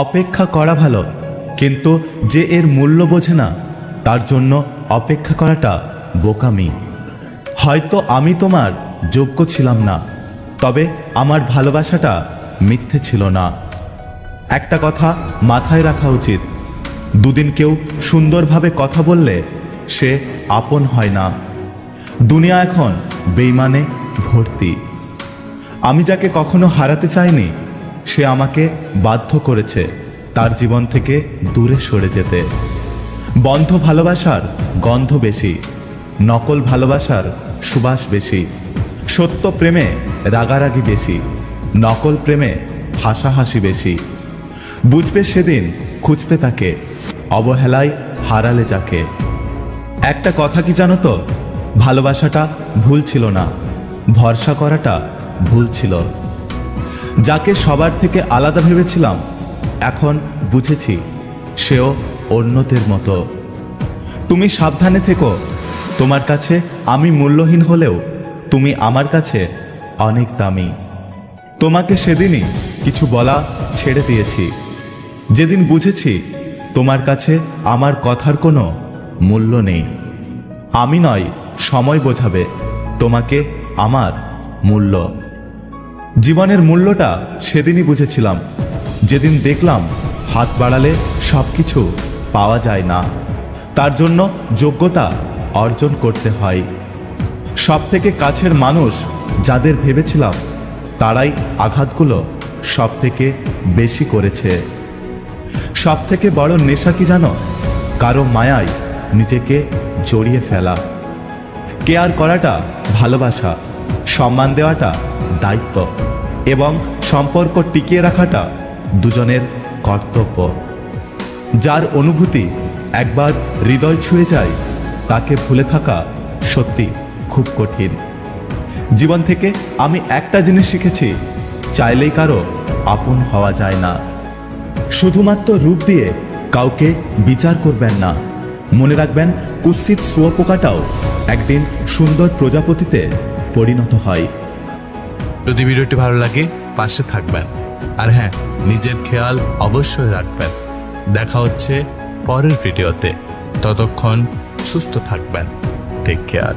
অপেক্ষা করা ভালো, কিন্তু যে এর মূল্য বোঝে না তার জন্য অপেক্ষা করাটা বোকামি। হয়তো আমি তোমার যোগ্য ছিলাম না, তবে আমার ভালোবাসাটা মিথ্যে ছিল না। একটা কথা মাথায় রাখা উচিত, দুদিন কেউ সুন্দরভাবে কথা বললে সে আপন হয় না। দুনিয়া এখন বেইমানে ভর্তি। আমি যাকে কখনো হারাতে চাইনি সে আমাকে বাধ্য করেছে তার জীবন থেকে দূরে সরে যেতে। বন্ধ ভালোবাসার গন্ধ বেশি, নকল ভালোবাসার সুবাস বেশি। সত্য প্রেমে রাগারাগি বেশি, নকল প্রেমে হাসাহাসি বেশি। বুঝবে সেদিন খুঁজবে তাকে, অবহেলায় হারালে যাকে। একটা কথা কি জানো তো, ভালোবাসাটা ভুল ছিল না, ভরসা করাটা ভুল ছিল। যাকে সবার থেকে আলাদা ভেবেছিলাম এখন বুঝেছি সেও অন্যদের মতো। তুমি সাবধানে থেকো, তোমার কাছে আমি মূল্যহীন হলেও তুমি আমার কাছে অনেক দামি। তোমাকে সেদিনই কিছু বলা ছেড়ে দিয়েছি, যেদিন বুঝেছি তোমার কাছে আমার কথার কোনো মূল্য নেই। আমি নয়, সময় বোঝাবে তোমাকে আমার মূল্য। জীবনের মূল্যটা সেদিনই বুঝেছিলাম যেদিন দেখলাম হাত বাড়ালে সব কিছু পাওয়া যায় না, তার জন্য যোগ্যতা অর্জন করতে হয়। সব থেকে কাছের মানুষ যাদের ভেবেছিলাম তারাই আঘাতগুলো সব থেকে বেশি করেছে। সব থেকে বড় নেশা কি জানো? কারো মায়ায় নিজেকে জড়িয়ে ফেলা। কেয়ার করাটা ভালোবাসা, সম্মান দেওয়াটা দায়িত্ব, এবং সম্পর্ক টিকিয়ে রাখাটা দুজনের কর্তব্য। যার অনুভূতি একবার হৃদয় ছুঁয়ে যায় তাকে ভুলে থাকা সত্যি খুব কঠিন। জীবন থেকে আমি একটা জিনিস শিখেছি, চাইলেই কারো আপন হওয়া যায় না। শুধুমাত্র রূপ দিয়ে কাউকে বিচার করবেন না। মনে রাখবেন, কুৎসিত শুঁয়োপোকাটাও একদিন সুন্দর প্রজাপতিতে পরিণত হয়। যদি ভিডিওটি ভালো লাগে পাশে থাকবেন, আর হ্যাঁ, নিজের খেয়াল অবশ্যই রাখবেন। দেখা হচ্ছে পরের ভিডিওতে, ততক্ষণ সুস্থ থাকবেন। Take care.